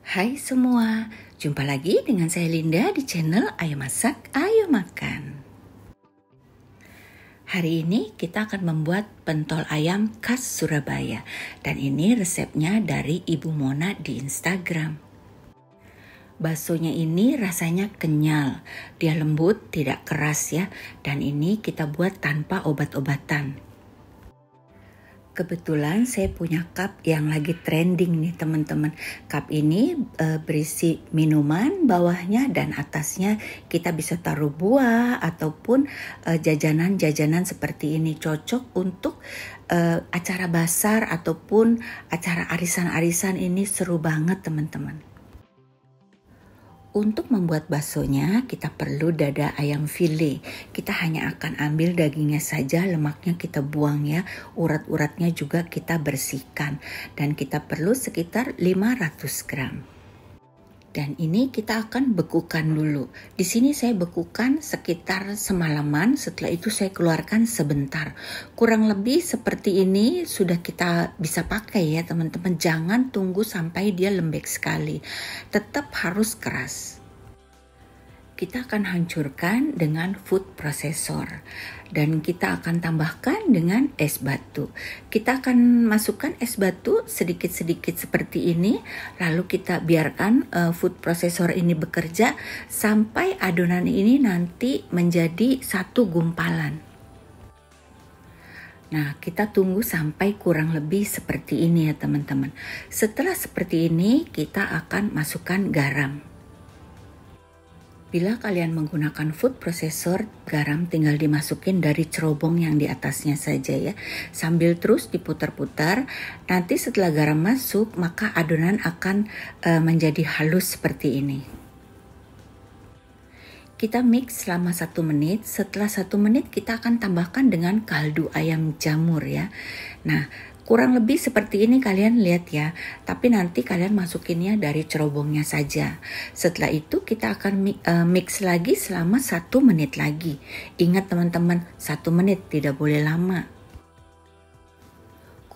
Hai semua, jumpa lagi dengan saya Linda di channel Ayo Masak, Ayo Makan. Hari ini kita akan membuat pentol ayam khas Surabaya. Dan ini resepnya dari Ibu Mona di Instagram. Baksonya ini rasanya kenyal, dia lembut, tidak keras ya. Dan ini kita buat tanpa obat-obatan. Kebetulan saya punya cup yang lagi trending nih teman-teman. Cup ini berisi minuman bawahnya dan atasnya kita bisa taruh buah ataupun jajanan-jajanan seperti ini. Cocok untuk acara basar ataupun acara arisan-arisan, ini seru banget teman-teman. Untuk membuat baksonya kita perlu dada ayam file. Kita hanya akan ambil dagingnya saja, lemaknya kita buang ya. Urat-uratnya juga kita bersihkan. Dan kita perlu sekitar 500 gram. Dan ini kita akan bekukan dulu. Di sini saya bekukan sekitar semalaman, setelah itu saya keluarkan sebentar. Kurang lebih seperti ini sudah kita bisa pakai ya teman-teman. Jangan tunggu sampai dia lembek sekali. Tetap harus keras. Kita akan hancurkan dengan food processor dan kita akan tambahkan dengan es batu. Kita akan masukkan es batu sedikit-sedikit seperti ini, lalu kita biarkan food processor ini bekerja sampai adonan ini nanti menjadi satu gumpalan. Nah, kita tunggu sampai kurang lebih seperti ini ya teman-teman. Setelah seperti ini, kita akan masukkan garam. Bila kalian menggunakan food processor, garam tinggal dimasukin dari cerobong yang di atasnya saja ya. Sambil terus diputar-putar, nanti setelah garam masuk, maka adonan akan menjadi halus seperti ini. Kita mix selama 1 menit, setelah 1 menit kita akan tambahkan dengan kaldu ayam jamur ya. Nah, kurang lebih seperti ini kalian lihat ya, tapi nanti kalian masukinnya dari cerobongnya saja. Setelah itu kita akan mix lagi selama 1 menit lagi. Ingat teman-teman, 1 menit, tidak boleh lama.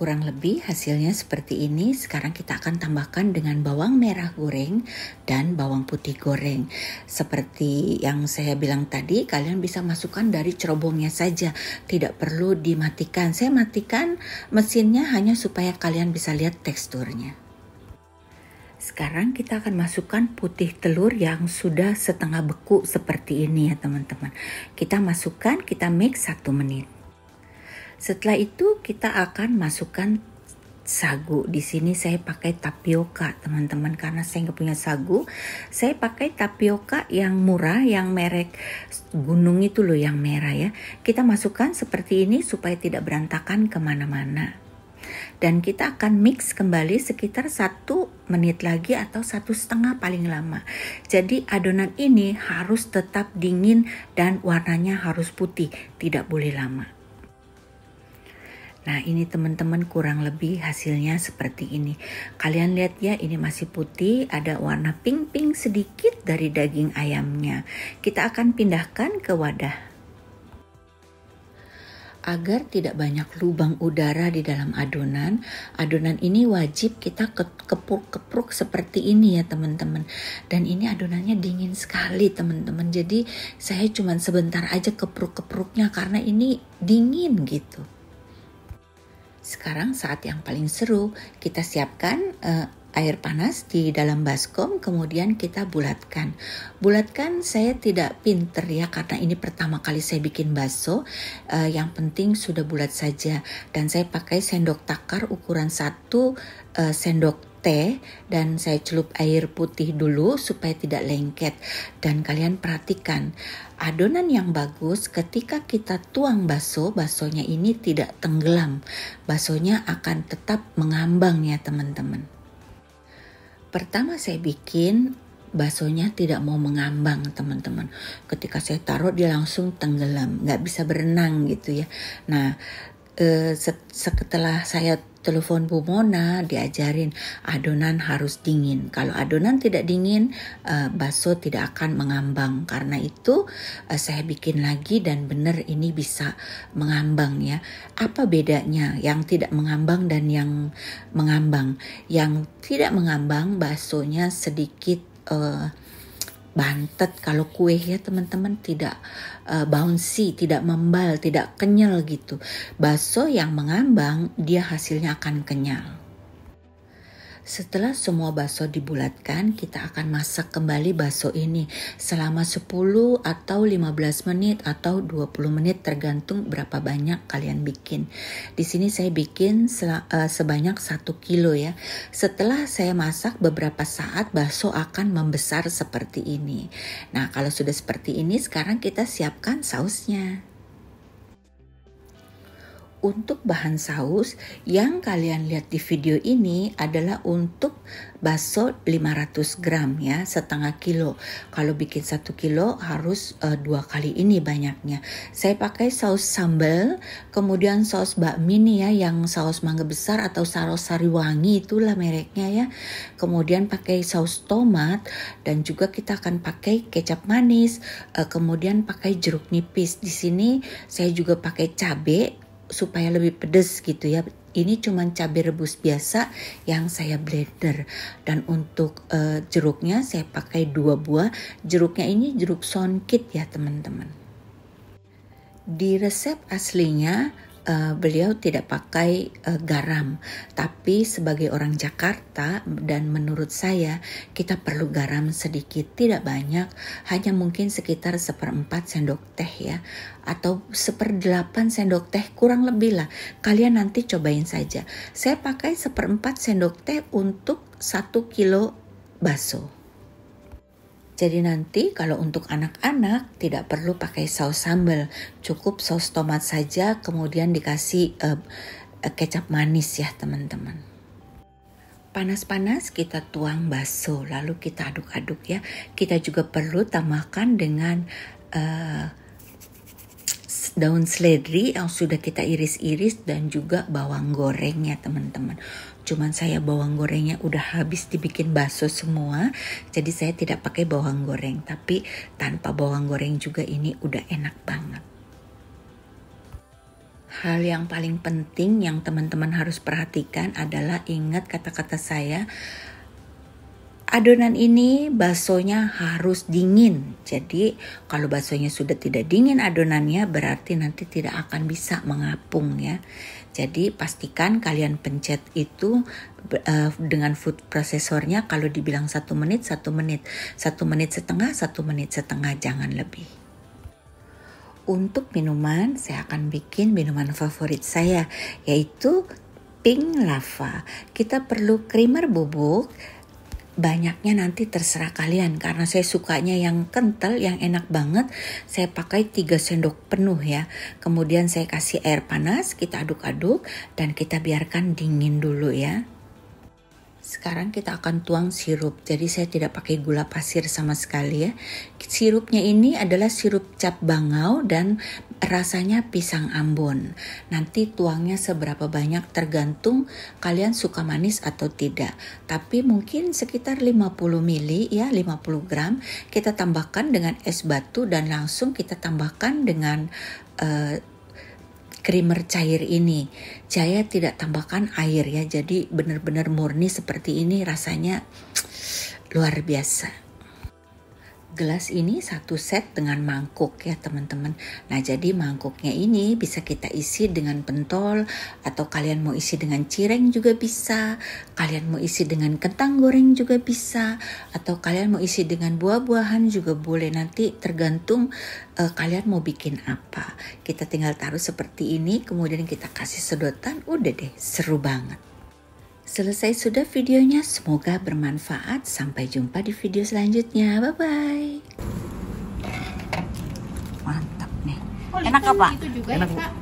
Kurang lebih hasilnya seperti ini. Sekarang kita akan tambahkan dengan bawang merah goreng dan bawang putih goreng. Seperti yang saya bilang tadi, kalian bisa masukkan dari cerobongnya saja. Tidak perlu dimatikan. Saya matikan mesinnya hanya supaya kalian bisa lihat teksturnya. Sekarang kita akan masukkan putih telur yang sudah setengah beku seperti ini ya teman-teman. Kita masukkan, kita mix 1 menit. Setelah itu kita akan masukkan sagu. Di sini saya pakai tapioka teman-teman, karena saya nggak punya sagu. Saya pakai tapioka yang murah, yang merek gunung itu loh, yang merah ya. Kita masukkan seperti ini supaya tidak berantakan kemana-mana. Dan kita akan mix kembali sekitar 1 menit lagi atau 1,5 paling lama. Jadi adonan ini harus tetap dingin dan warnanya harus putih, tidak boleh lama. Nah, ini teman-teman kurang lebih hasilnya seperti ini. Kalian lihat ya, ini masih putih, ada warna pink-pink sedikit dari daging ayamnya. Kita akan pindahkan ke wadah. Agar tidak banyak lubang udara di dalam adonan, adonan ini wajib kita kepruk-kepruk seperti ini ya teman-teman. Dan ini adonannya dingin sekali teman-teman. Jadi saya cuma sebentar aja kepruk-kepruknya karena ini dingin gitu. Sekarang saat yang paling seru, kita siapkan air panas di dalam baskom, kemudian kita bulatkan. Bulatkan saya tidak pinter ya, karena ini pertama kali saya bikin bakso. Yang penting sudah bulat saja. Dan saya pakai sendok takar ukuran 1 sendok teh, dan saya celup air putih dulu supaya tidak lengket. Dan kalian perhatikan, adonan yang bagus ketika kita tuang baksonya ini tidak tenggelam. Baksonya akan tetap mengambang ya teman-teman. Pertama saya bikin, baksonya tidak mau mengambang teman-teman. Ketika saya taruh dia langsung tenggelam, nggak bisa berenang gitu ya. Nah, setelah saya telepon Bu Mona, diajarin adonan harus dingin. Kalau adonan tidak dingin, bakso tidak akan mengambang. Karena itu saya bikin lagi dan benar ini bisa mengambang ya. Apa bedanya yang tidak mengambang dan yang mengambang? Yang tidak mengambang baksonya sedikit bantet. Kalau kue ya teman-teman tidak bouncy, tidak membal, tidak kenyal gitu. Bakso yang mengambang dia hasilnya akan kenyal. Setelah semua bakso dibulatkan, kita akan masak kembali bakso ini selama 10 atau 15 menit atau 20 menit tergantung berapa banyak kalian bikin. Di sini saya bikin sebanyak 1 kilo ya. Setelah saya masak beberapa saat, bakso akan membesar seperti ini. Nah, kalau sudah seperti ini, sekarang kita siapkan sausnya. Untuk bahan saus yang kalian lihat di video ini adalah untuk bakso 500 gram ya, setengah kilo. Kalau bikin 1 kilo harus 2 kali ini banyaknya. Saya pakai saus sambal, kemudian saus bakmi nih ya, yang saus mangga besar atau saus sariwangi itulah mereknya ya. Kemudian pakai saus tomat dan juga kita akan pakai kecap manis, kemudian pakai jeruk nipis. Di sini saya juga pakai cabai supaya lebih pedas gitu ya. Ini cuman cabai rebus biasa yang saya blender. Dan untuk jeruknya saya pakai 2 buah. Jeruknya ini jeruk songkit ya teman-teman. Di resep aslinya beliau tidak pakai garam, tapi sebagai orang Jakarta dan menurut saya kita perlu garam sedikit, tidak banyak, hanya mungkin sekitar 1/4 sendok teh ya, atau 1/8 sendok teh, kurang lebih lah. Kalian nanti cobain saja. Saya pakai 1/4 sendok teh untuk 1 kilo bakso. Jadi nanti kalau untuk anak-anak tidak perlu pakai saus sambal, cukup saus tomat saja, kemudian dikasih kecap manis ya teman-teman. Panas-panas kita tuang bakso, lalu kita aduk-aduk ya. Kita juga perlu tambahkan dengan daun seledri yang sudah kita iris-iris dan juga bawang goreng ya teman-teman. Cuman saya bawang gorengnya udah habis dibikin bakso semua, jadi saya tidak pakai bawang goreng. Tapi tanpa bawang goreng juga ini udah enak banget. Hal yang paling penting yang teman-teman harus perhatikan adalah ingat kata-kata saya. Adonan ini baksonya harus dingin. Jadi kalau baksonya sudah tidak dingin adonannya berarti nanti tidak akan bisa mengapung ya. Jadi pastikan kalian pencet itu dengan food prosesornya, kalau dibilang 1 menit, 1 menit. 1 menit setengah, 1 menit setengah, jangan lebih. Untuk minuman, saya akan bikin minuman favorit saya, yaitu pink lava. Kita perlu creamer bubuk. Banyaknya nanti terserah kalian, karena saya sukanya yang kental, yang enak banget. Saya pakai 3 sendok penuh ya. Kemudian saya kasih air panas, kita aduk-aduk dan kita biarkan dingin dulu ya. Sekarang kita akan tuang sirup. Jadi saya tidak pakai gula pasir sama sekali ya. Sirupnya ini adalah sirup cap bangau dan rasanya pisang Ambon. Nanti tuangnya seberapa banyak tergantung kalian suka manis atau tidak. Tapi mungkin sekitar 50 ml ya, 50 gram. Kita tambahkan dengan es batu dan langsung kita tambahkan dengan creamer cair ini. Saya tidak tambahkan air ya, jadi benar-benar murni seperti ini, rasanya luar biasa. Gelas ini 1 set dengan mangkuk ya teman-teman. Nah jadi mangkuknya ini bisa kita isi dengan pentol, atau kalian mau isi dengan cireng juga bisa, kalian mau isi dengan kentang goreng juga bisa, atau kalian mau isi dengan buah-buahan juga boleh. Nanti tergantung kalian mau bikin apa. Kita tinggal taruh seperti ini, kemudian kita kasih sedotan, udah deh, seru banget. Selesai sudah videonya, semoga bermanfaat. Sampai jumpa di video selanjutnya. Bye-bye. Mantap nih. Enak apa?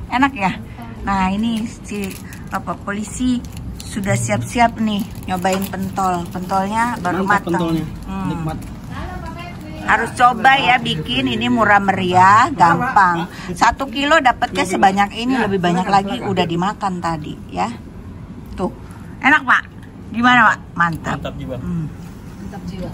Enak ya? Nah ini si Bapak polisi sudah siap-siap nih nyobain pentol. Pentolnya baru matang. Nikmat. Harus coba ya bikin, ini murah meriah, gampang. 1 kilo dapatnya sebanyak ini, lebih banyak lagi udah dimakan tadi ya. Tuh, enak Pak. Gimana Pak? Mantap. Mantap juga. Mantap jiwa.